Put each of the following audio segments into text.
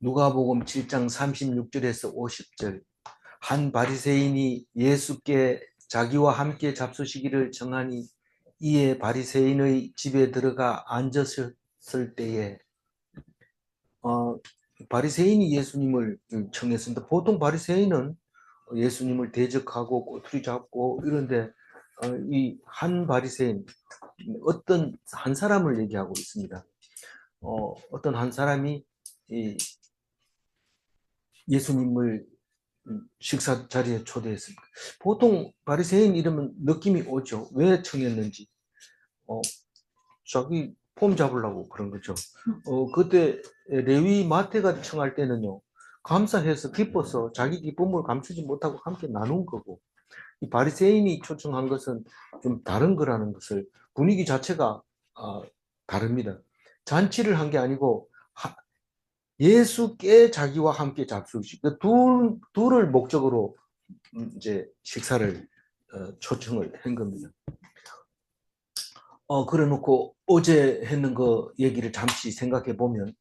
누가복음 7장 36절에서 50절. 한 바리새인이 예수께 자기와 함께 잡수시기를 정하니 이에 바리새인의 집에 들어가 앉았을 때에 바리새인이 예수님을 청했습니다. 보통 바리새인은 예수님을 대적하고 꼬투리 잡고 이런데 이 한 바리새인, 어떤 한 사람을 얘기하고 있습니다. 어떤 한 사람이 이 예수님을 식사 자리에 초대했습니다. 보통 바리새인 이러면 느낌이 오죠. 왜 청했는지. 자기 폼 잡으려고 그런 거죠. 그때 레위 마태가 청할 때는요, 감사해서 기뻐서 자기 기쁨을 감추지 못하고 함께 나눈 거고, 이 바리새인이 초청한 것은 좀 다른 거라는 것을, 분위기 자체가 다릅니다. 잔치를 한 게 아니고 예수께 자기와 함께 잡수시, 둘을 목적으로 이제 식사를 초청을 한 겁니다. 그래 놓고 어제 했는 거 얘기를 잠시 생각해 보면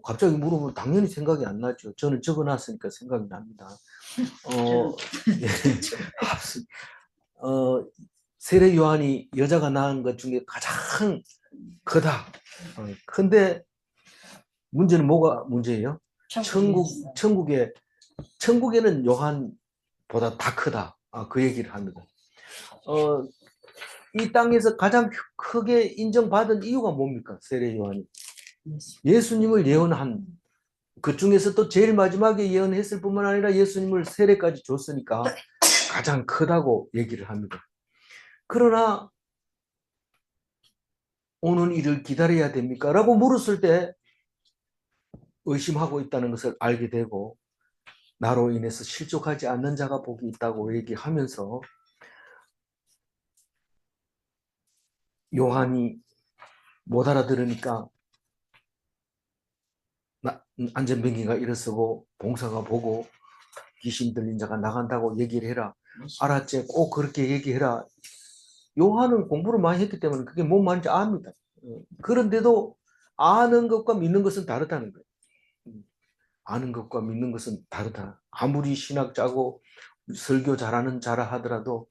갑자기 물어보면 당연히 생각이 안 나죠. 저는 적어놨으니까 생각이 납니다. 예. 세례 요한이 여자가 낳은 것 중에 가장 크다. 근데 문제는 뭐가 문제예요? 천국에는 요한보다 다 크다. 그 얘기를 합니다. 이 땅에서 가장 크게 인정받은 이유가 뭡니까? 세례 요한이 예수님을 예언한, 그 중에서 또 제일 마지막에 예언했을 뿐만 아니라 예수님을 세례까지 줬으니까 가장 크다고 얘기를 합니다. 그러나 오는 일을 기다려야 됩니까? 라고 물었을 때 의심하고 있다는 것을 알게 되고, 나로 인해서 실족하지 않는 자가 복이 있다고 얘기하면서 요한이 못 알아들으니까 안전병기가 일어서고 봉사가 보고 귀신 들린 자가 나간다고 얘기를 해라. 알았지? 꼭 그렇게 얘기해라. 요한은 공부를 많이 했기 때문에 그게 뭔 말인지 압니다. 그런데도 아는 것과 믿는 것은 다르다는 거예요. 아는 것과 믿는 것은 다르다. 아무리 신학자고 설교 잘하는 자라 하더라도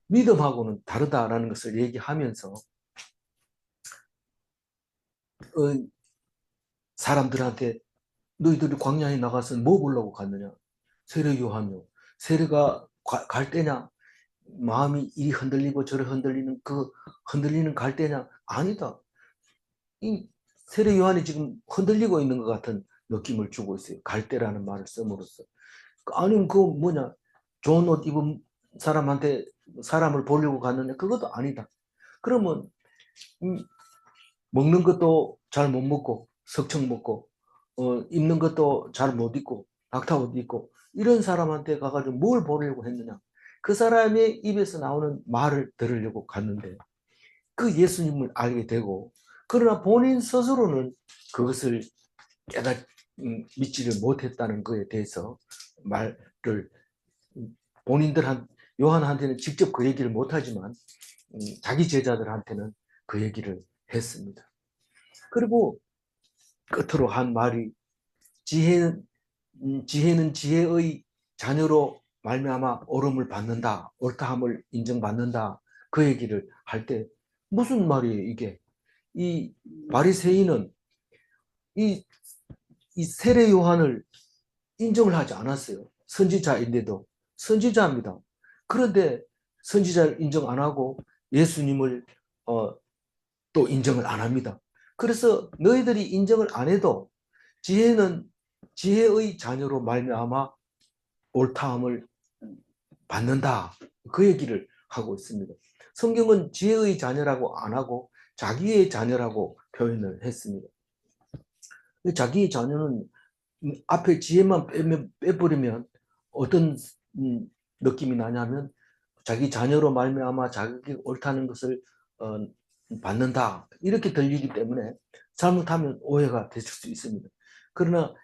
믿음하고는 다르다라는 것을 얘기하면서 사람들한테 너희들이 광야에 나가서 뭐 보려고 갔느냐? 세례 요한요. 세례가 갈 때냐? 마음이 이리 흔들리고 저리 흔들리는 그 흔들리는 갈 때냐? 아니다. 이 세례 요한이 지금 흔들리고 있는 것 같은 느낌을 주고 있어요. 갈 때라는 말을 씀으로써. 아니면 그 뭐냐? 좋은 옷 입은 사람한테 사람을 보려고 갔느냐? 그것도 아니다. 그러면 먹는 것도 잘 못 먹고 석청 먹고 입는 것도 잘 못 입고 낙타 옷 입고 이런 사람한테 가가지고 뭘 보려고 했느냐? 그 사람의 입에서 나오는 말을 들으려고 갔는데 그 예수님을 알게 되고, 그러나 본인 스스로는 그것을 믿지를 못했다는 것에 대해서 말을 요한한테는 직접 그 얘기를 못하지만 자기 제자들한테는 그 얘기를 했습니다. 그리고 끝으로 한 말이 지혜는 지혜의 자녀로 말미암아 옳음을 받는다, 옳다함을 인정받는다. 그 얘기를 할 때 무슨 말이에요 이게? 이 바리새인은 이 세례 요한을 인정을 하지 않았어요. 선지자인데도. 선지자입니다. 그런데 선지자를 인정 안 하고 예수님을 또 인정을 안 합니다. 그래서 너희들이 인정을 안 해도 지혜는 지혜의 자녀로 말미암아 옳다함을 받는다. 그 얘기를 하고 있습니다. 성경은 지혜의 자녀라고 안 하고 자기의 자녀라고 표현을 했습니다. 자기의 자녀는 앞에 지혜만 빼버리면 어떤 느낌이 나냐면 자기 자녀로 말미암아 자기 옳다는 것을 받는다 이렇게 들리기 때문에 잘못하면 오해가 됐을 수 있습니다. 그러나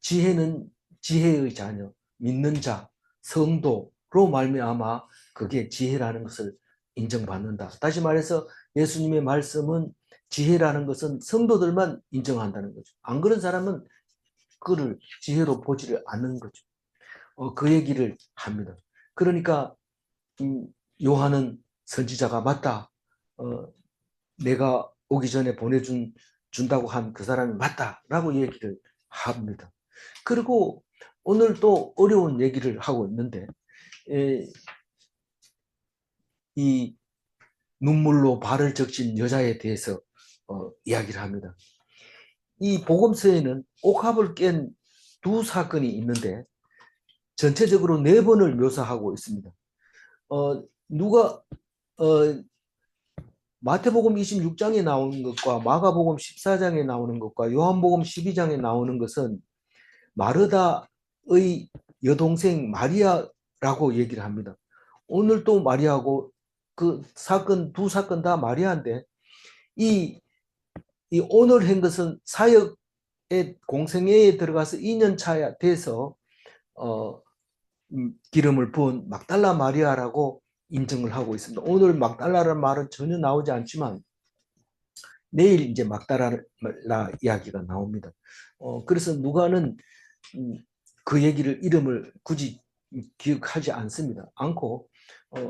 지혜는 지혜의 자녀, 믿는 자, 성도로 말미암아 그게 지혜라는 것을 인정받는다. 다시 말해서 예수님의 말씀은 지혜라는 것은 성도들만 인정한다는 거죠. 안 그런 사람은 그를 지혜로 보지를 않는 거죠. 그 얘기를 합니다. 그러니까 요한은 선지자가 맞다. 내가 오기 전에 준다고 한 그 사람이 맞다라고 얘기를 합니다. 그리고 오늘 또 어려운 얘기를 하고 있는데 이 눈물로 발을 적신 여자에 대해서 이야기를 합니다. 이 복음서에는 옥합을 깬 두 사건이 있는데 전체적으로 4번을 묘사하고 있습니다. 누가 마태복음 26장에 나오는 것과 마가복음 14장에 나오는 것과 요한복음 12장에 나오는 것은 마르다의 여동생 마리아라고 얘기를 합니다. 오늘 또 마리아고 그 사건 두 사건 다 마리아인데 이 오늘 한 것은 사역의 공생애에 들어가서 2년 차 돼서 기름을 부은 막달라 마리아라고 인정을 하고 있습니다. 오늘 막달라라는 말은 전혀 나오지 않지만 내일 이제 막달라 이야기가 나옵니다. 그래서 누가는 그 얘기를 이름을 굳이 기억하지 않고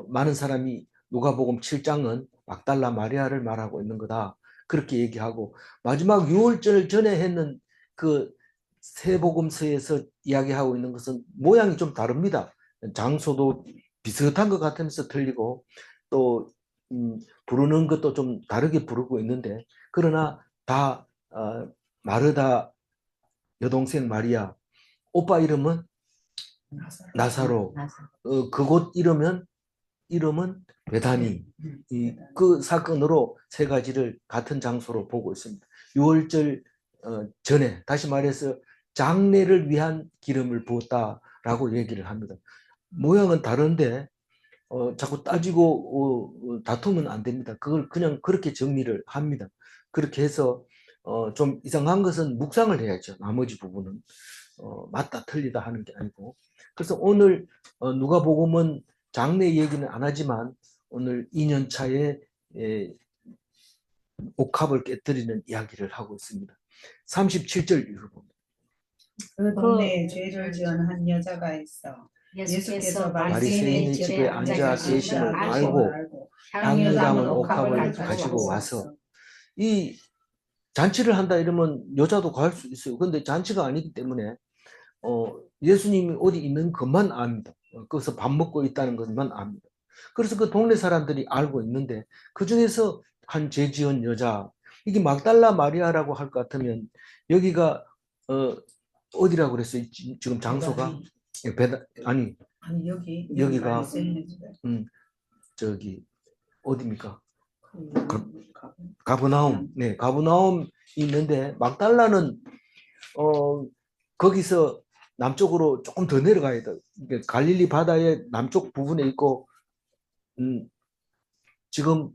많은 사람이 누가복음 7장은 막달라 마리아를 말하고 있는 거다. 그렇게 얘기하고 마지막 유월절 전에 했는 그 세복음서에서 이야기하고 있는 것은 모양이 좀 다릅니다. 장소도 비슷한 것 같으면서 틀리고 또 부르는 것도 좀 다르게 부르고 있는데 그러나 다 마르다 여동생 마리아, 오빠 이름은 나사로, 그곳 이름은 베다니. 그 사건으로 세 가지를 같은 장소로 보고 있습니다. 6월절 전에 다시 말해서 장례를 위한 기름을 부었다라고 얘기를 합니다. 모양은 다른데 자꾸 따지고 다투면 안 됩니다. 그걸 그냥 그렇게 정리를 합니다. 그렇게 해서 좀 이상한 것은 묵상을 해야죠. 나머지 부분은 맞다 틀리다 하는 게 아니고. 그래서 오늘 누가복음은 장래 얘기는 안 하지만 오늘 2년 차에 옥합을 깨뜨리는 이야기를 하고 있습니다. 37절 읽어봅니다. 그 동네에 죄를 지은 한 여자가 있어. 예수께서 바리새인의 집에 앉아 계심을 알고 향유 담은 옥합을 가지고 와서 이 잔치를 한다 이러면 여자도 갈 수 있어요. 근데 잔치가 아니기 때문에 예수님이 어디 있는 것만 압니다. 거기서 밥 먹고 있다는 것만 압니다. 그래서 그 동네 사람들이 알고 있는데 그 중에서 한 죄 지은 여자, 이게 막달라 마리아라고 할 것 같으면 여기가 어디라고 그랬어요? 지금 장소가 아니 여기가 저기 어디입니까? 가브나움. 네, 가브나움이 있는데 막달라는 거기서 남쪽으로 조금 더 내려가야 돼. 갈릴리 바다의 남쪽 부분에 있고 지금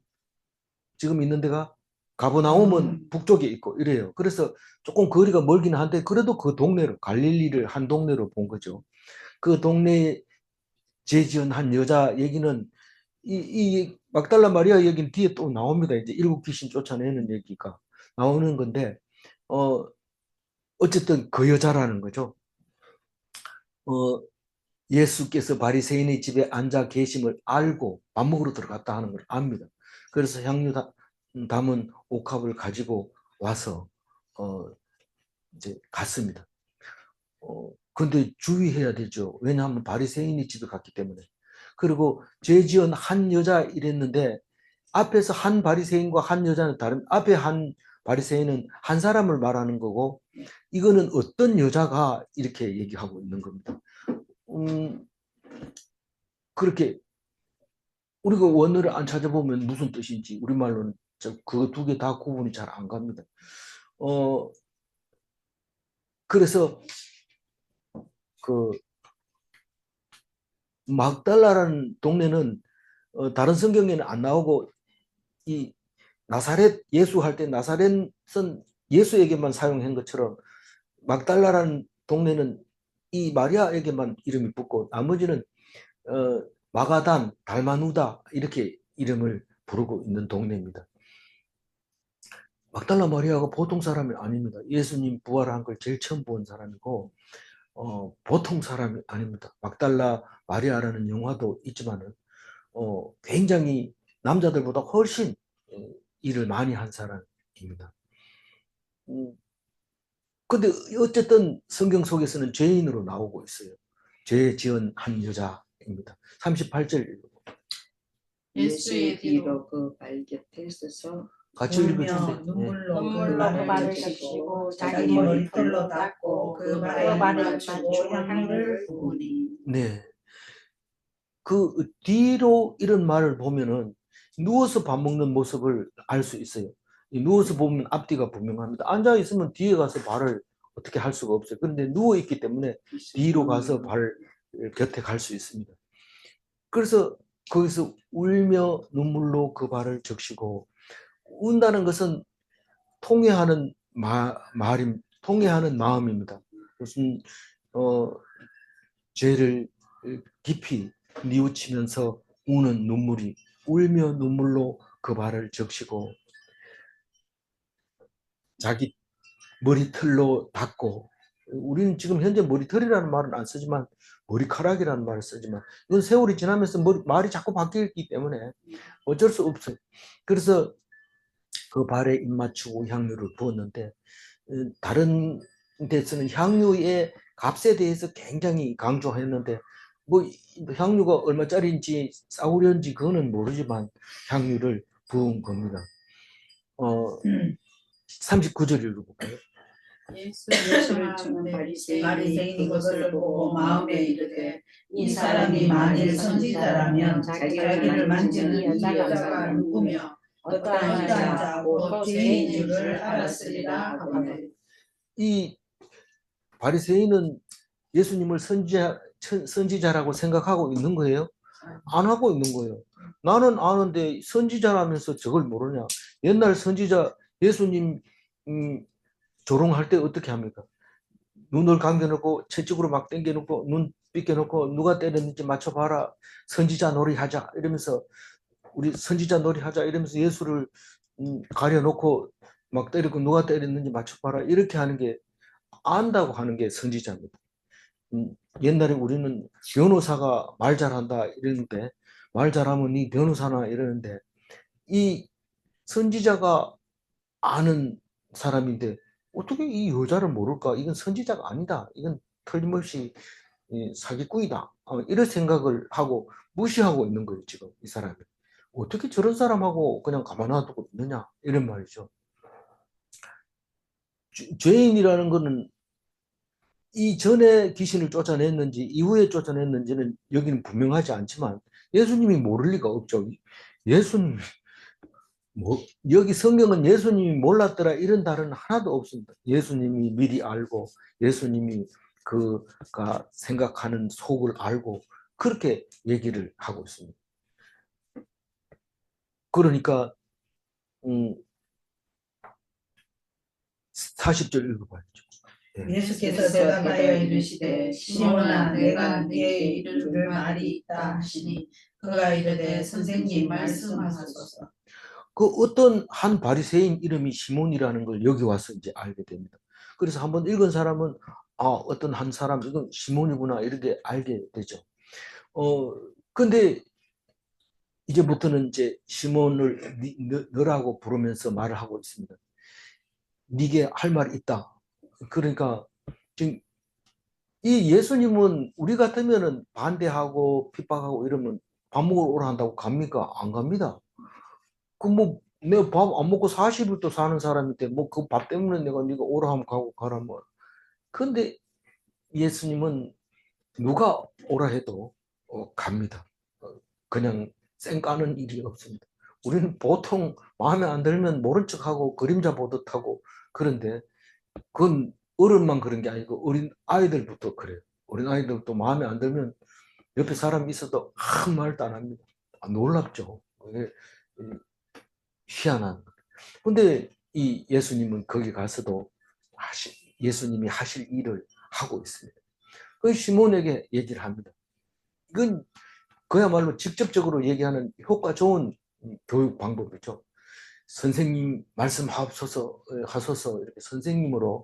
있는 데가 가브나움은 북쪽에 있고 이래요. 그래서 조금 거리가 멀긴 한데 그래도 그 동네로 갈릴리를 한 동네로 본 거죠. 그 동네에 죄 지은 한 여자 얘기는 이 막달라 마리아 얘기는 뒤에 또 나옵니다. 이제 일곱 귀신 쫓아내는 얘기가 나오는 건데 어쨌든 그 여자라는 거죠. 예수께서 바리새인의 집에 앉아 계심을 알고 밥 먹으러 들어갔다 하는 걸 압니다. 그래서 향유 담은 옥합을 가지고 와서 이제 갔습니다. 근데 주의해야 되죠. 왜냐하면 바리새인의 집에 갔기 때문에. 그리고 죄 지은 한 여자 이랬는데 앞에서 한 바리새인과 한 여자는 다른, 앞에 한 바리새인은 한 사람을 말하는 거고 이거는 어떤 여자가 이렇게 얘기하고 있는 겁니다. 그렇게 우리가 원어를 안 찾아보면 무슨 뜻인지 우리말로는 그 두 개 다 구분이 잘 안 갑니다. 그래서 그 막달라라는 동네는 다른 성경에는 안 나오고 이 나사렛 예수 할 때 나사렛은 예수에게만 사용한 것처럼 막달라라는 동네는 이 마리아에게만 이름이 붙고 나머지는 마가단, 달마누다 이렇게 이름을 부르고 있는 동네입니다. 막달라 마리아가 보통 사람이 아닙니다. 예수님 부활한 걸 제일 처음 본 사람이고 보통 사람이 아닙니다. 막달라 마리아라는 영화도 있지만은 굉장히 남자들보다 훨씬 일을 많이 한 사람입니다. 근데 어쨌든 성경 속에서는 죄인으로 나오고 있어요. 죄 지은 한 여자입니다. 38절 예수의 뒤로 그 발 곁에 서서 같이 울며 읽으시면 눈물로 그 눈물로 그 발을 발을 적시고 적시고 자기 머리털로 닦고 그 발에 맞추고 향유를 부으니. 네. 그 뒤로 이런 말을 보면은 누워서 밥 먹는 모습을 알 수 있어요. 누워서 보면 앞뒤가 분명합니다. 앉아 있으면 뒤에 가서 발을 어떻게 할 수가 없어요. 그런데 누워 있기 때문에 뒤로 가서 발 곁에 갈 수 있습니다. 그래서 거기서 울며 눈물로 그 발을 적시고, 운다는 것은 통회하는 통회하는 마음입니다. 무슨 죄를 깊이 뉘우치면서 우는 눈물이, 울며 눈물로 그 발을 적시고 자기 머리털로 닦고, 우리는 지금 현재 머리털이라는 말은 안 쓰지만 머리카락이라는 말을 쓰지만 이건 세월이 지나면서 말이 자꾸 바뀌기 때문에 어쩔 수 없어요. 그래서 그 발에 입 맞추고 향유를 부었는데, 다른 데서는 향유의 값에 대해서 굉장히 강조했는데, 뭐 향유가 얼마짜리인지 싸우려는지 그거는 모르지만 향유를 부은 겁니다. 39절 읽어볼까요? 예수를 청한 바리새인이 그것을 보고 마음에 이르되 이 사람이 만일 선지자라면 자기를 만지는 이 여자가 누구며 어떠한 자고 또 죄인 줄을 알았으리라 하거늘. 이 바리새인은 예수님을 선지자라고 생각하고 있는 거예요? 안 하고 있는 거예요. 나는 아는데 선지자라면서 저걸 모르냐? 옛날 선지자 예수님 조롱할 때 어떻게 합니까? 눈을 감겨놓고 채찍으로 막 당겨놓고 눈 삐껴놓고 누가 때렸는지 맞춰봐라. 선지자 놀이하자 이러면서, 우리 선지자 놀이하자 이러면서 예수를 가려놓고 막 때리고 누가 때렸는지 맞춰봐라 이렇게 하는 게, 안다고 하는 게 선지자입니다. 옛날에 우리는 변호사가 말 잘한다 이러는데, 말 잘하면 네 변호사나 이러는데, 이 선지자가 아는 사람인데 어떻게 이 여자를 모를까? 이건 선지자가 아니다. 이건 틀림없이 사기꾼이다. 이런 생각을 하고 무시하고 있는 거예요, 지금 이 사람이. 어떻게 저런 사람하고 그냥 가만 놔두고 있느냐? 이런 말이죠. 죄인이라는 거는 이전에 귀신을 쫓아냈는지 이후에 쫓아냈는지는 여기는 분명하지 않지만 예수님이 모를 리가 없죠. 예수님, 여기 성경은 예수님이 몰랐더라 이런 단어는 하나도 없습니다. 예수님이 미리 알고, 예수님이 그가 생각하는 속을 알고 그렇게 얘기를 하고 있습니다. 그러니까 40절 읽어봐야죠. 예수께서 대답하여 이르시되 시몬아 내가 네게 이를 말이 있다 하시니 그가 이르되 선생님 말씀하소서. 그 어떤 한 바리새인 이름이 시몬이라는 걸 여기 와서 이제 알게 됩니다. 그래서 한번 읽은 사람은 어떤 한 사람 이건 시몬이구나 이렇게 알게 되죠. 근데 이제부터는 이제 시몬을 너라고 부르면서 말을 하고 있습니다. 네게 할 말이 있다. 그러니까 지금 이 예수님은 우리 같으면은 반대하고 핍박하고 이러면 밥 먹으러 오라 한다고 갑니까? 안 갑니다. 그 뭐 내가 밥 안 먹고 40일도 사는 사람인데 뭐 그 밥 때문에 내가 네가 오라 하면 가고 가라 뭐. 근데 예수님은 누가 오라 해도 갑니다. 그냥 쌩 까는 일이 없습니다. 우리는 보통 마음에 안 들면 모른 척하고 그림자 보듯 하고 그런데, 그건 어른만 그런 게 아니고 어린 아이들부터 그래요. 어린 아이들도 마음에 안 들면 옆에 사람이 있어도 아무 말도 안 합니다. 놀랍죠. 그게 희한한. 근데 이 예수님은 거기 가서도 예수님이 하실 일을 하고 있습니다. 그 시몬에게 얘기를 합니다. 이건 그야말로 직접적으로 얘기하는 효과 좋은 교육 방법이죠. 선생님 말씀하소서 하소서 이렇게 선생님으로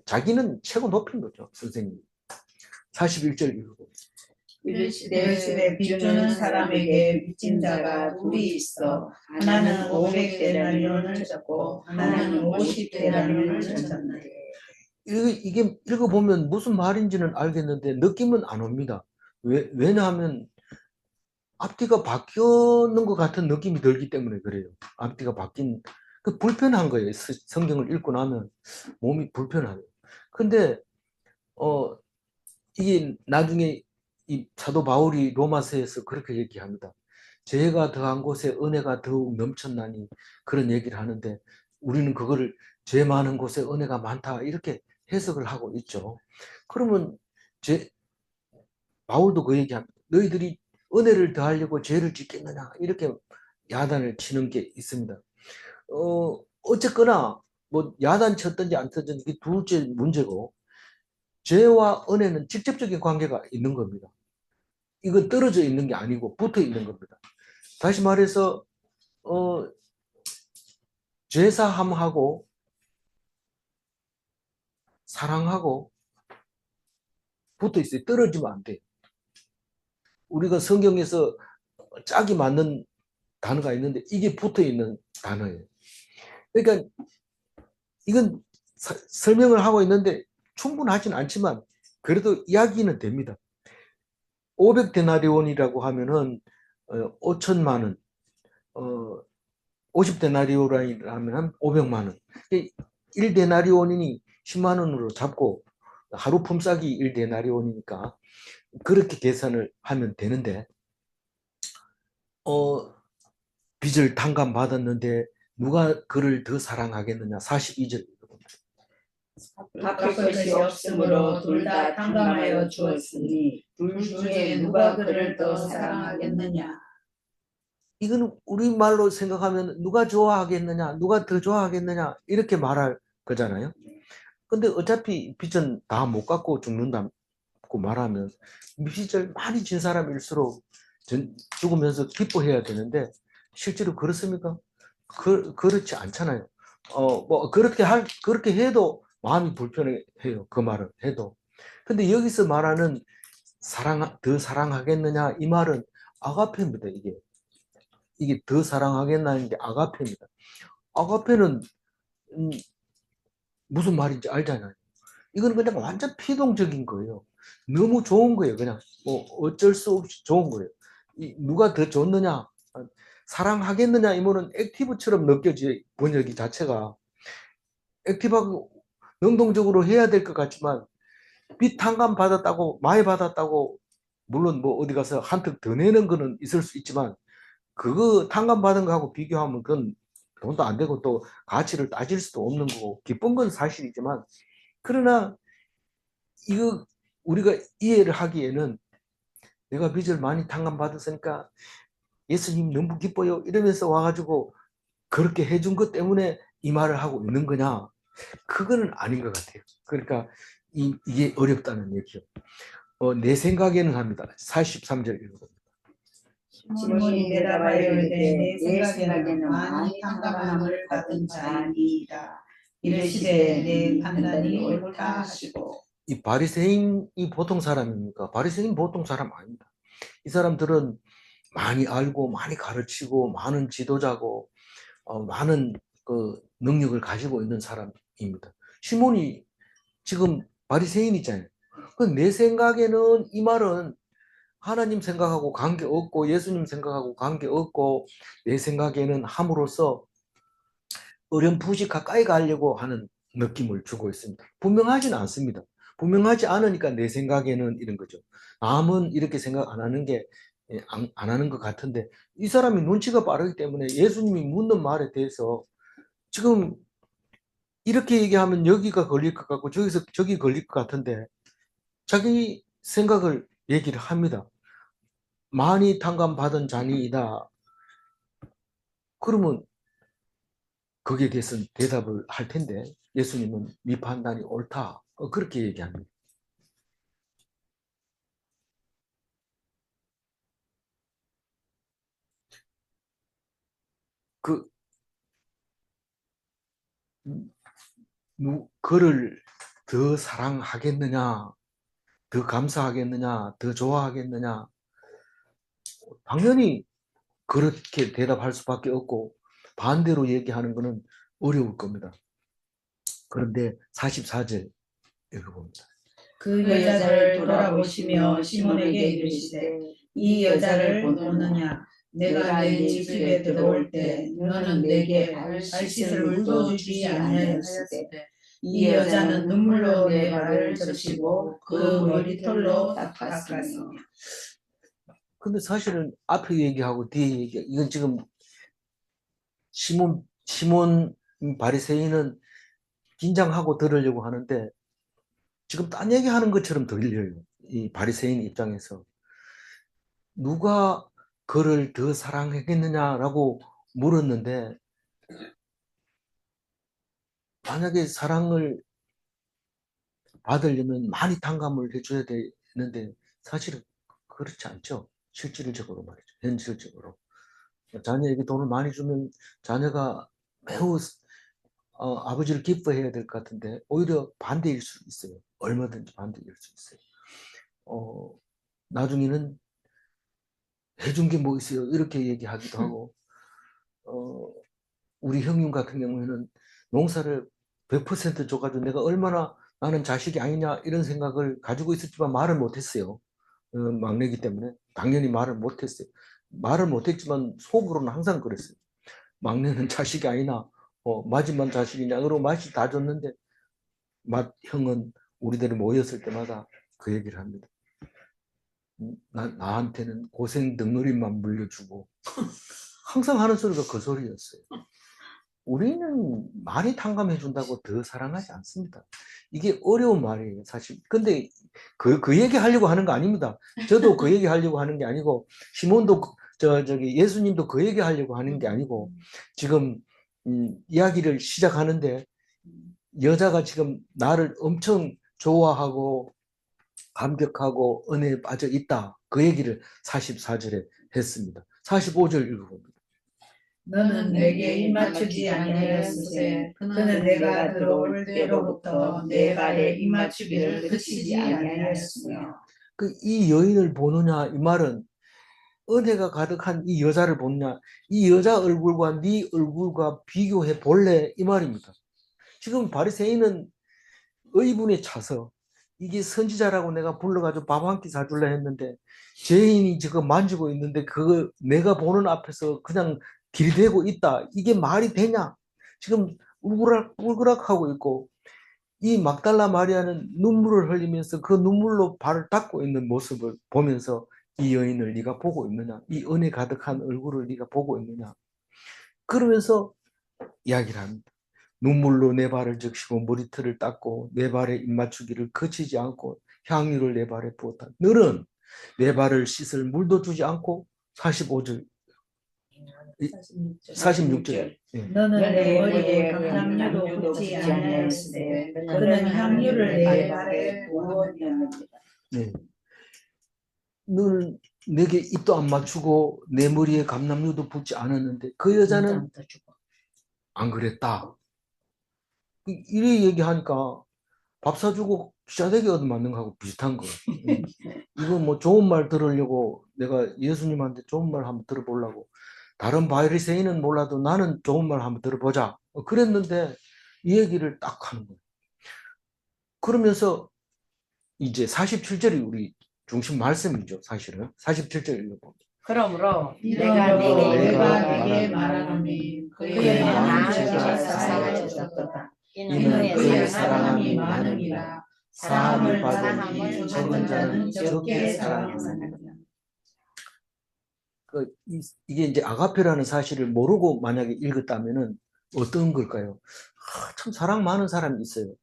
자기는 최고 높인 거죠. 선생님. 41절 읽고. 이르시되 빚주는 사람에게 빚진 자가 둘이 있어 하나는 500데나리온을 졌고 하나는 50데나리온을 졌는데 이게 읽어보면 무슨 말인지는 알겠는데 느낌은 안 옵니다. 왜냐하면 앞뒤가 바뀌는 것 같은 느낌이 들기 때문에 그래요. 앞뒤가 바뀐, 불편한 거예요. 성경을 읽고 나면 몸이 불편해요. 근데, 이게 나중에 이 사도 바울이 로마서에서 그렇게 얘기합니다. 죄가 더한 곳에 은혜가 더욱 넘쳤나니 그런 얘기를 하는데 우리는 그거를 죄 많은 곳에 은혜가 많다 이렇게 해석을 하고 있죠. 그러면 바울도 그 얘기합니다. 너희들이 은혜를 더하려고 죄를 짓겠느냐 이렇게 야단을 치는 게 있습니다. 어쨌거나 뭐 야단 쳤든지 안 쳤든지 이게 둘째 문제고 죄와 은혜는 직접적인 관계가 있는 겁니다. 이건 떨어져 있는 게 아니고 붙어 있는 겁니다. 다시 말해서 죄사함하고 사랑하고 붙어 있어요. 떨어지면 안 돼요. 우리가 성경에서 짝이 맞는 단어가 있는데 이게 붙어 있는 단어예요. 그러니까 이건 설명을 하고 있는데 충분하진 않지만 그래도 이야기는 됩니다. 500데나리온이라고 하면은 5천만 원, 50데나리온이라면 500만 원. 1데나리온이니 10만 원으로 잡고 하루 품삯이 1데나리온이니까 그렇게 계산을 하면 되는데 빚을 탕감받았는데 누가 그를 더 사랑하겠느냐. 42절. 갚을 것이 없으므로 둘 다 탕감하여 주었으니 둘 중에 누가 그를 더 사랑하겠느냐. 이건 우리말로 생각하면 누가 좋아하겠느냐, 누가 더 좋아하겠느냐 이렇게 말할 거잖아요. 근데 어차피 빚은 다 못 갚고 죽는다고 말하면 빚을 많이 진 사람일수록 죽으면서 기뻐해야 되는데 실제로 그렇습니까? 그렇지 않잖아요. 뭐 그렇게 해도 마음이 불편해요. 그 말을 해도. 근데 여기서 말하는 더 사랑하겠느냐 이 말은 아가페입니다. 이게 더 사랑하겠나는 게 아가페입니다. 아가페는 무슨 말인지 알잖아요. 이건 그냥 완전 피동적인 거예요. 너무 좋은 거예요. 그냥 뭐 어쩔 수 없이 좋은 거예요. 누가 더 좋느냐, 사랑하겠느냐 이거는 액티브처럼 느껴지 번역이 자체가 액티브하고 능동적으로 해야 될 것 같지만 빚 탕감 받았다고 많이 받았다고 물론 뭐 어디 가서 한턱 더 내는 거는 있을 수 있지만 그거 탕감받은 거하고 비교하면 그건 돈도 안 되고 또 가치를 따질 수도 없는 거고 기쁜 건 사실이지만 그러나 이거 우리가 이해를 하기에는 내가 빚을 많이 탕감받았으니까 예수님 너무 기뻐요 이러면서 와가지고 그렇게 해준 것 때문에 이 말을 하고 있는 거냐 그거는 아닌 것 같아요. 그러니까 이게 어렵다는 얘기요. 내 생각에는 합니다. 43절 읽어봅니다. 시몬이 대답하여 이르되 내 생각에는 많이 탕감함을 받은 자니이다. 이르시되 내 판단이 옳다 하시고. 이 바리새인이 보통 사람입니까? 바리새인 보통 사람 아닙니다. 이 사람들은 많이 알고 많이 가르치고 많은 지도자고 많은 그 능력을 가지고 있는 사람입니다. 시몬이 지금 바리새인이잖아요. 내 생각에는 이 말은 하나님 생각하고 관계없고 예수님 생각하고 관계없고 내 생각에는 함으로써 어렴풋이 가까이 가려고 하는 느낌을 주고 있습니다. 분명하지는 않습니다. 분명하지 않으니까 내 생각에는 이런 거죠. 남은 이렇게 생각 안 하는 게 안 하는 것 같은데 이 사람이 눈치가 빠르기 때문에 예수님이 묻는 말에 대해서 지금 이렇게 얘기하면 여기가 걸릴 것 같고 저기서 저기 걸릴 것 같은데 자기 생각을 얘기를 합니다. 많이 탕감받은 자니이다. 그러면 거기에 대해서는 대답을 할 텐데 예수님은 네 판단이 옳다. 그렇게 얘기합니다. 그 그를 더 사랑하겠느냐, 더 감사하겠느냐, 더 좋아하겠느냐? 당연히 그렇게 대답할 수밖에 없고 반대로 얘기하는 것은 어려울 겁니다. 그런데 44절 읽어봅니다. 그 여자를 돌아보시며 시몬에게 이르시되 이 여자를 보느냐 내가 내 집에 들어올 때 너는 내게 발 씻을 물도 주지 아니하였으되 이 여자는 눈물로 내 발을 적시고 그 머리털로 닦았으며. 근데 사실은 앞에 얘기하고 뒤에 얘기, 이건 지금 시몬 바리새인은 긴장하고 들으려고 하는데 지금 딴 얘기하는 것처럼 들려요. 이 바리새인 입장에서 누가 그를 더 사랑하겠느냐라고 물었는데 만약에 사랑을 받으려면 많이 탕감을 해줘야 되는데 사실은 그렇지 않죠. 실질적으로 말이죠. 현실적으로. 자녀에게 돈을 많이 주면 자녀가 매우 아버지를 기뻐해야 될 것 같은데 오히려 반대일 수 있어요. 얼마든지 반대일 수 있어요. 나중에는 해준 게 뭐 있어요? 이렇게 얘기하기도 하고 우리 형님 같은 경우에는 농사를 100% 줘가지고 내가 얼마나 나는 자식이 아니냐 이런 생각을 가지고 있었지만 말을 못했어요. 막내기 때문에 당연히 말을 못했어요. 말을 못했지만 속으로는 항상 그랬어요. 막내는 자식이 아니나 마지막 자식이냐 그러고 맛이 다 줬는데 형은 우리들이 모였을 때마다 그 얘기를 합니다. 나한테는 고생 덩어리만 물려주고 항상 하는 소리가 그 소리였어요. 우리는 많이 탕감해 준다고 더 사랑하지 않습니다. 이게 어려운 말이에요, 사실. 근데 그 얘기 하려고 하는 거 아닙니다. 저도 그 얘기 하려고 하는 게 아니고 시몬도 저기 예수님도 그 얘기 하려고 하는 게 아니고 지금 이야기를 시작하는데 여자가 지금 나를 엄청 좋아하고 감격하고 은혜에 빠져 있다. 그 얘기를 44절에 했습니다. 45절 읽어봅니다. 너는 내게 입맞추지 아니하였으되 그는 내가 들어올 때로부터 내 발에 입맞추기를 그치지 아니하였으며. 이 여인을 보느냐 이 말은 은혜가 가득한 이 여자를 보느냐 이 여자 얼굴과 네 얼굴과 비교해 볼래 이 말입니다. 지금 바리새인은 의분에 차서 이게 선지자라고 내가 불러가지고 밥 한 끼 사줄래 했는데 죄인이 지금 만지고 있는데 그거 내가 보는 앞에서 그냥 들이대고 있다. 이게 말이 되냐? 지금 울그락하고 있고 이 막달라 마리아는 눈물을 흘리면서 그 눈물로 발을 닦고 있는 모습을 보면서 이 여인을 네가 보고 있느냐? 이 은혜 가득한 얼굴을 네가 보고 있느냐? 그러면서 이야기를 합니다. 눈물로 내 발을 적시고 머리털을 닦고 내 발에 입맞추기를 그치지 않고 향유를 내 발에 부었다. 너는 내 발을 씻을 물도 주지 않고 45절 46절 너는 내 머리에 감람유도 붓지 아니하였으되 그는 향유를 내 발에 부었느니라. 네. 너는 내게 입도 안 맞추고 내 머리에 감람유도 붓지 않았는데 그 여자는 안 그랬다. 이래 얘기하니까 밥 사주고 귀자되게 얻어맞는 거하고 비슷한 거예요. 이거 뭐 좋은 말 들으려고 내가 예수님한테 좋은 말 한번 들어보려고 다른 바리새인은 몰라도 나는 좋은 말 한번 들어보자 그랬는데 이 얘기를 딱 하는 거예요. 그러면서 이제 47절이 우리 중심 말씀이죠. 사실은 47절 읽어봅니다. 그러므로 내가 내가 네게 말하노니 그의 마음이 죄가 사하여졌도다. 이는 그의 사랑함이 많으니라. 사함을 받으니 적은 자는 적게 사랑하느니라. 이게 이제 아가페라는 사실을 모르고 만약에 읽었다면은 어떤 걸까요? 참 사랑 많은 사람이 있어요.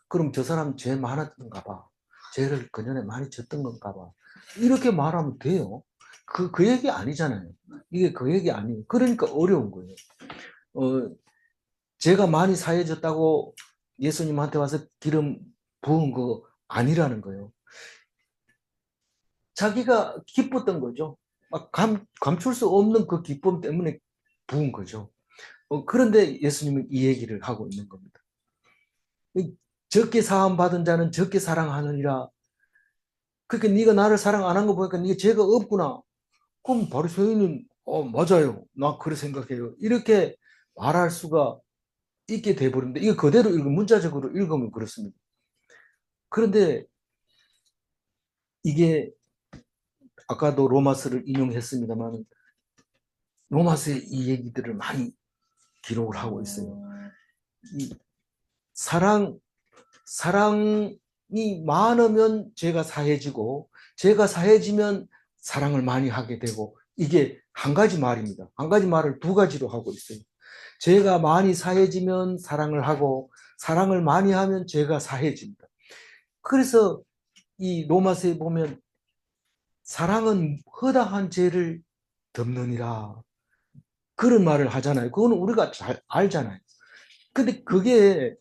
그럼 저 사람 죄 많았던가 봐. 죄를 그전에 많이 졌던 건가 봐. 이렇게 말하면 돼요. 그 얘기 아니잖아요. 이게 그 얘기 아니에요. 그러니까 어려운 거예요. 죄가 많이 사해졌다고 예수님한테 와서 기름 부은 거 아니라는 거예요. 자기가 기뻤던 거죠. 막 감출 수 없는 그 기쁨 때문에 부은 거죠. 그런데 예수님은 이 얘기를 하고 있는 겁니다. 적게 사함 받은 자는 적게 사랑하느니라. 그러니까 네가 나를 사랑 안 한 거 보니까 네가 죄가 없구나. 그럼 바리새인은 맞아요. 나 그렇게 생각해요. 이렇게 말할 수가 있게 돼버린다. 이거 그대로 읽으면 문자적으로 읽으면 그렇습니다. 그런데 이게 아까도 로마서를 인용했습니다만 로마서에 이 얘기들을 많이 기록을 하고 있어요. 이 사랑이 많으면 죄가 사해지고 죄가 사해지면 사랑을 많이 하게 되고 이게 한 가지 말입니다. 한 가지 말을 두 가지로 하고 있어요. 죄가 많이 사해지면 사랑을 하고 사랑을 많이 하면 죄가 사해집니다. 그래서 이 로마서에 보면 사랑은 허다한 죄를 덮느니라 그런 말을 하잖아요. 그거는 우리가 잘 알잖아요. 근데 그게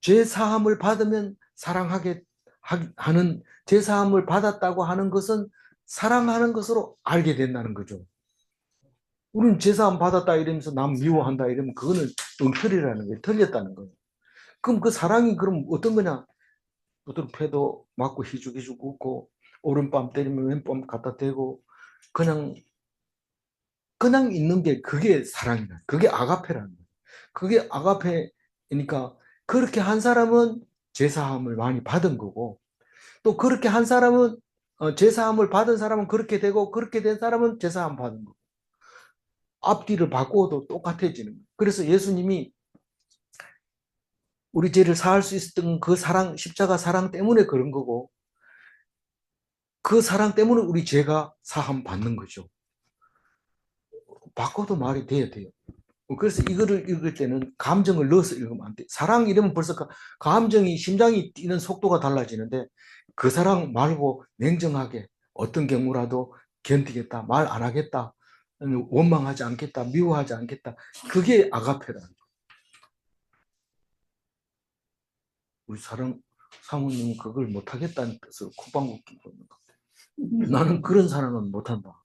죄 사함을 받으면 사랑하게 하는 죄 사함을 받았다고 하는 것은 사랑하는 것으로 알게 된다는 거죠. 우리는 죄 사함 받았다 이러면서 남 미워한다 이러면 그거는 엉터리라는 거예요. 틀렸다는 거예요. 그럼 그 사랑이 그럼 어떤 거냐? 부드럽게도 맞고 희죽희죽 웃고 오른밤 때리면 왼밤 갖다 대고 그냥 있는 게 그게 사랑이다. 그게 아가페라는 거예요. 그게 아가페니까 그렇게 한 사람은 제사함을 많이 받은 거고 또 그렇게 한 사람은 제사함을 받은 사람은 그렇게 되고 그렇게 된 사람은 제사함 받은 거고 앞뒤를 바꾸어도 똑같아지는 거예요. 그래서 예수님이 우리 죄를 사할 수 있었던 그 사랑 십자가 사랑 때문에 그런 거고 그 사랑 때문에 우리 죄가 사함 받는 거죠. 바꿔도 말이 돼야 돼요. 그래서 이거를 읽을 때는 감정을 넣어서 읽으면 안 돼. 사랑 이러면 벌써 감정이 심장이 뛰는 속도가 달라지는데 그 사랑 말고 냉정하게 어떤 경우라도 견디겠다, 말 안 하겠다, 원망하지 않겠다, 미워하지 않겠다. 그게 아가페라는 거예요. 우리 사모님은 그걸 못하겠다는 뜻으로 콧방귀 끼고 있는 것 같아요. 나는 그런 사랑은 못한다.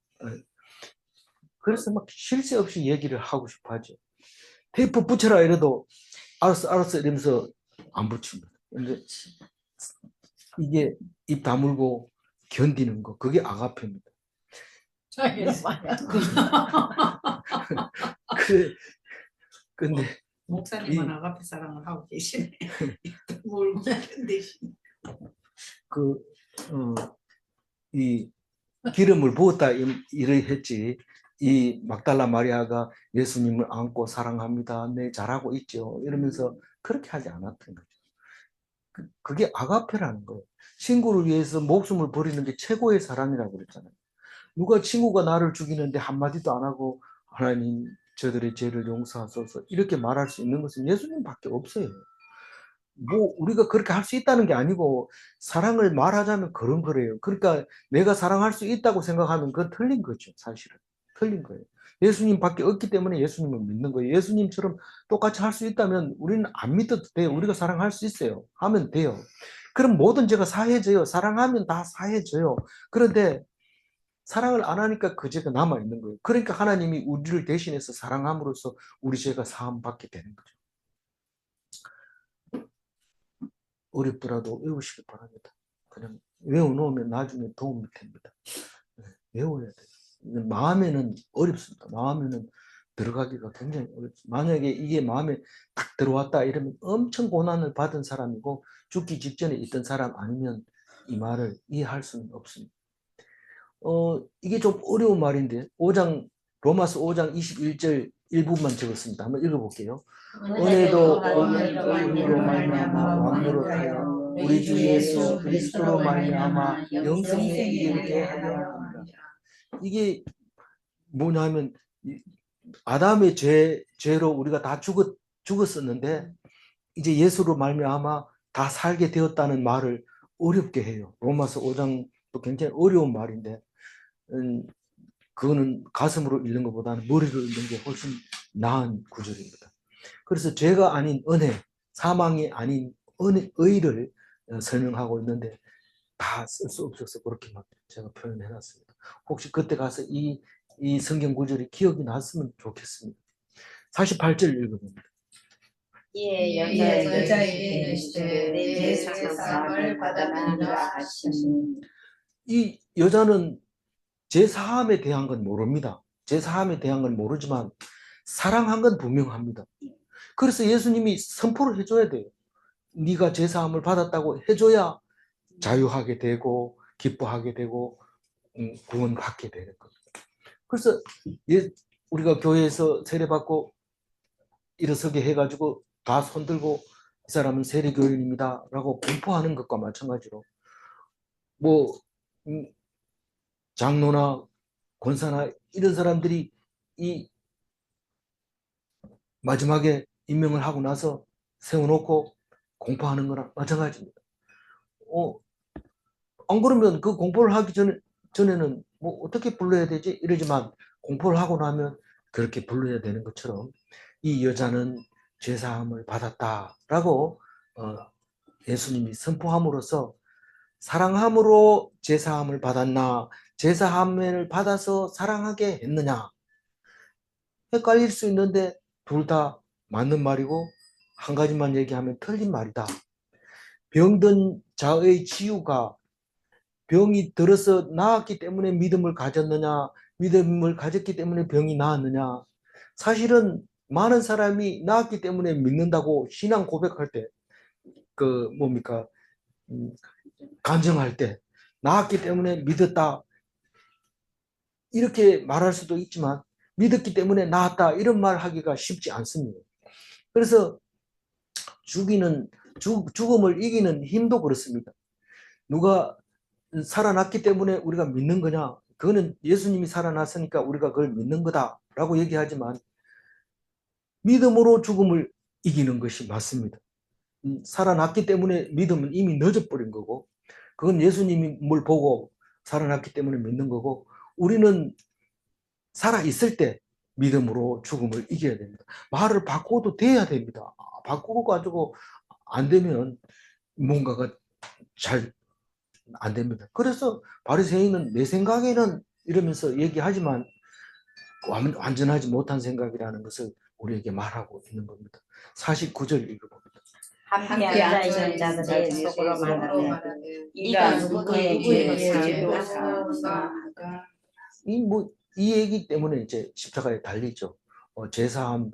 그래서 막 쉴 새 없이 얘기를 하고 싶어 하죠. 테이프 붙여라 이래도 알았어 이러면서 안 붙입니다. 근데 이게 입 다물고 견디는 거 그게 아가페입니다. 근데 목사님은 아가페 사랑을 하고 계시네. 몰고 견디시네. 이 기름을 부었다 이래 했지 이 막달라 마리아가 예수님을 안고 사랑합니다. 네 잘하고 있죠. 이러면서 그렇게 하지 않았던 거죠. 그게 아가페라는 거예요. 친구를 위해서 목숨을 버리는 게 최고의 사랑이라고 그랬잖아요. 누가 친구가 나를 죽이는데 한마디도 안 하고 하나님 저들의 죄를 용서하소서 이렇게 말할 수 있는 것은 예수님밖에 없어요. 뭐 우리가 그렇게 할 수 있다는 게 아니고 사랑을 말하자면 그런 거래요. 그러니까 내가 사랑할 수 있다고 생각하면 그건 틀린 거죠. 사실은 틀린 거예요. 예수님밖에 없기 때문에 예수님을 믿는 거예요. 예수님처럼 똑같이 할 수 있다면 우리는 안 믿어도 돼요. 우리가 사랑할 수 있어요. 하면 돼요. 그럼 모든 죄가 사해져요. 사랑하면 다 사해져요. 그런데 사랑을 안 하니까 그 죄가 남아있는 거예요. 그러니까 하나님이 우리를 대신해서 사랑함으로써 우리 죄가 사함받게 되는 거죠. 어렵더라도 외우시기 바랍니다. 그냥 외워놓으면 나중에 도움이 됩니다. 외워야 돼요. 마음에는 어렵습니다. 마음에는 들어가기가 굉장히 어렵습니다. 만약에 이게 마음에 딱 들어왔다 이러면 엄청 고난을 받은 사람이고 죽기 직전에 있던 사람 아니면 이 말을 이해할 수는 없습니다. 이게 좀 어려운 말인데 로마서 5장 21절 일부분만 적었습니다. 한번 읽어볼게요. 은혜도 은혜로 말미암아 왕노릇하여 우리 주 예수 그리스도로 말미암아 영생에 이르게 하려 합니다. 이게 뭐냐면 아담의 죄로 우리가 다 죽었었는데 이제 예수로 말미암아 다 살게 되었다는 말을 어렵게 해요. 로마서 5장도 굉장히 어려운 말인데 그거는 가슴으로 읽는 것보다는 머리로 읽는 게 훨씬 나은 구절입니다. 그래서 죄가 아닌 은혜, 사망이 아닌 의를 설명하고 있는데 다 쓸 수 없어서 그렇게만 제가 표현해놨습니다. 혹시 그때 가서 이 성경 구절이 기억이 났으면 좋겠습니다. 48절 읽어봅니다. 이에 이에 여자에게 여자에게 이르시되 내 제사함을 받았느니라 하시니 이 여자는 제사함에 대한 건 모릅니다. 제사함에 대한 건 모르지만 사랑한 건 분명합니다. 그래서 예수님이 선포를 해줘야 돼요. 네가 제사함을 받았다고 해줘야 자유하게 되고 기뻐하게 되고 구원받게 되는 겁니다. 그래서 우리가 교회에서 세례받고 일어서게 해가지고 다 손들고 이 사람은 세례교인입니다 라고 분포하는 것과 마찬가지로 뭐 장로나 권사나 이런 사람들이 이 마지막에 임명을 하고 나서 세워놓고 공포하는 거랑 마찬가지입니다. 안 그러면 그 공포를 하기 전에는 뭐 어떻게 불러야 되지? 이러지만 공포를 하고 나면 그렇게 불러야 되는 것처럼 이 여자는 죄사함을 받았다라고 예수님이 선포함으로써 사랑함으로 죄사함을 받았나 죄사함을 받아서 사랑하게 했느냐 헷갈릴 수 있는데 둘 다 맞는 말이고 한 가지만 얘기하면 틀린 말이다. 병든 자의 치유가 병이 들어서 나았기 때문에 믿음을 가졌느냐 믿음을 가졌기 때문에 병이 나았느냐 사실은 많은 사람이 나았기 때문에 믿는다고 신앙 고백할 때 그 뭡니까 간증할 때 나았기 때문에 믿었다 이렇게 말할 수도 있지만 믿었기 때문에 나았다 이런 말 하기가 쉽지 않습니다. 그래서 죽음을 이기는 힘도 그렇습니다. 누가 살아났기 때문에 우리가 믿는 거냐? 그거는 예수님이 살아났으니까 우리가 그걸 믿는 거다라고 얘기하지만 믿음으로 죽음을 이기는 것이 맞습니다. 살아났기 때문에 믿음은 이미 늦어버린 거고 그건 예수님이 뭘 보고 살아났기 때문에 믿는 거고 우리는 살아있을 때 믿음으로 죽음을 이겨야 됩니다. 말을 바꿔도 돼야 됩니다. 바꾸고 가지고 안 되면 뭔가가 잘 안 됩니다. 그래서 바리새인은 내 생각에는 이러면서 얘기하지만 완전하지 못한 생각이라는 것을 우리에게 말하고 있는 겁니다. 49절 읽어봅니다. 함께 앉아 있는 자들의 속으로 말하되 이가 누구에게 죄도 사하는가. 이 얘기 때문에 이제 십자가에 달리죠. 제사함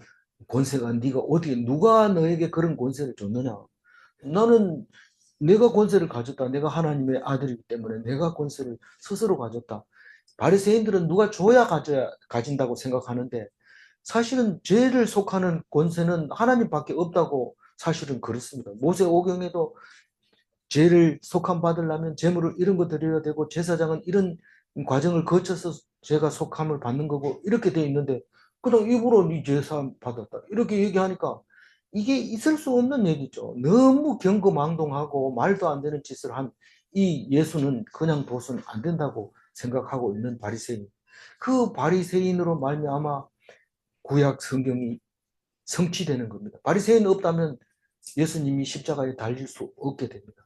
권세가 네가 어떻게 누가 너에게 그런 권세를 줬느냐? 나는 내가 권세를 가졌다. 내가 하나님의 아들이기 때문에 내가 권세를 스스로 가졌다. 바리새인들은 누가 줘야 가진다고 생각하는데 사실은 죄를 속하는 권세는 하나님밖에 없다고 사실은 그렇습니다. 모세오경에도 죄를 속함 받으려면 제물을 이런 거 드려야 되고 제사장은 이런 과정을 거쳐서 죄가 속함을 받는 거고 이렇게 돼 있는데 그냥 입으로 네 죄사함 받았다 이렇게 얘기하니까 이게 있을 수 없는 얘기죠. 너무 경거망동하고 말도 안 되는 짓을 한 이 예수는 그냥 둬서는 안 된다고 생각하고 있는 바리새인. 그 바리새인으로 말미암아 구약 성경이 성취되는 겁니다. 바리새인 없다면 예수님이 십자가에 달릴 수 없게 됩니다.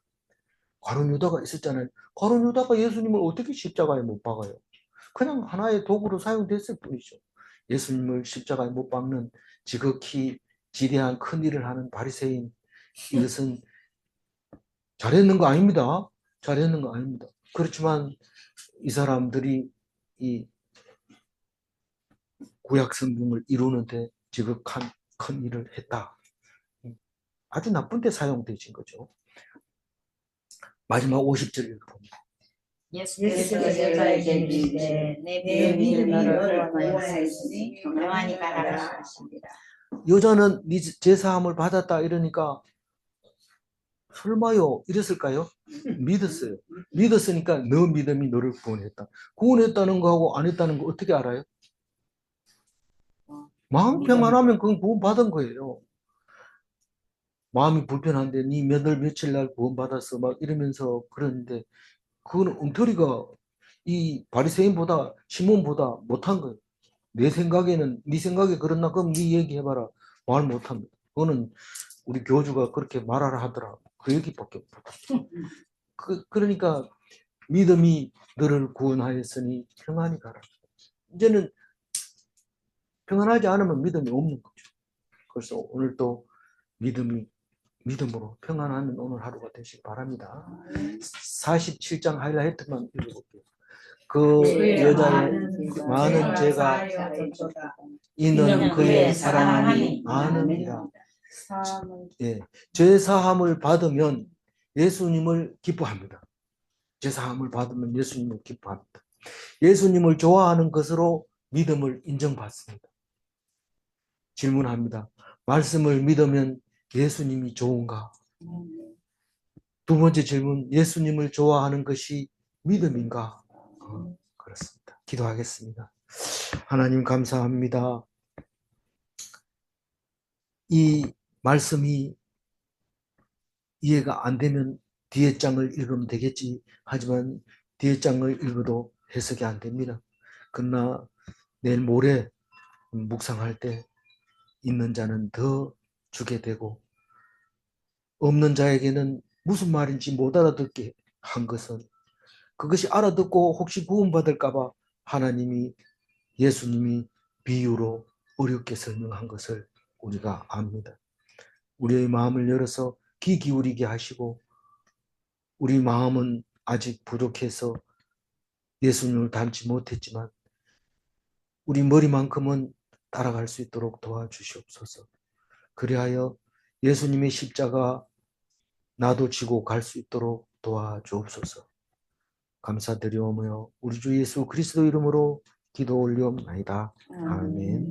가룟 유다가 있었잖아요. 가룟 유다가 예수님을 어떻게 십자가에 못 박아요? 그냥 하나의 도구로 사용됐을 뿐이죠. 예수님을 십자가에 못 박는 지극히 지대한 큰 일을 하는 바리새인 이것은 잘했는 거 아닙니다. 잘했는 거 아닙니다. 그렇지만 이 사람들이 이 구약 성경을 이루는데 지극한 큰 일을 했다. 아주 나쁜 데 사용되신 거죠. 마지막 50절 읽어봅니다. 예수께서 여자에게 이르시되 내 믿음이 너를 구원하였으니 평안히 가라 하십니다. 여자는 네 제사함을 받았다 이러니까 설마요 이랬을까요? 믿었어요. 믿었으니까 너 믿음이 너를 구원했다. 구원했다는 거하고 안 했다는 거 어떻게 알아요? 마음 평안하면 그건 구원받은 거예요. 마음이 불편한데 네 며칠 날 구원받았어 막 이러면서 그러는데 그건 엉터리가 이 바리새인보다 시몬보다 못한 거예요. 내 생각에는 네 생각에 그렇나 그럼 네 얘기해봐라. 말 못합니다. 그거는 우리 교주가 그렇게 말하라 하더라. 그 얘기밖에 없다. 그러니까 믿음이 너를 구원하였으니 평안히 가라. 이제는 평안하지 않으면 믿음이 없는 거죠. 그래서 오늘 또 믿음으로 평안한 오늘 하루가 되시기 바랍니다. 47장 하이라이트만 읽어볼게요. 그 그의 여자의 많은 죄가 이는 그의 사랑함이 많음이라. 예, 죄 사함을 받으면 예수님을 기뻐합니다. 죄 사함을 받으면 예수님을 기뻐합니다. 예수님을 좋아하는 것으로 믿음을 인정받습니다. 질문합니다. 말씀을 믿으면 예수님이 좋은가? 두 번째 질문, 예수님을 좋아하는 것이 믿음인가? 그렇습니다. 기도하겠습니다. 하나님 감사합니다. 이 말씀이 이해가 안 되면 뒤에 장을 읽으면 되겠지. 하지만 뒤에 장을 읽어도 해석이 안 됩니다. 그러나 내일 모레 묵상할 때 있는 자는 더 주게 되고 없는 자에게는 무슨 말인지 못 알아듣게 한 것은 그것이 알아듣고 혹시 구원받을까 봐 하나님이 예수님이 비유로 어렵게 설명한 것을 우리가 압니다. 우리의 마음을 열어서 귀 기울이게 하시고 우리 마음은 아직 부족해서 예수님을 닮지 못했지만 우리 머리만큼은 따라갈 수 있도록 도와주시옵소서. 그리하여 예수님의 십자가 나도 지고 갈 수 있도록 도와주옵소서. 감사드리오며 우리 주 예수 그리스도 이름으로 기도 올리옵나이다. 아멘.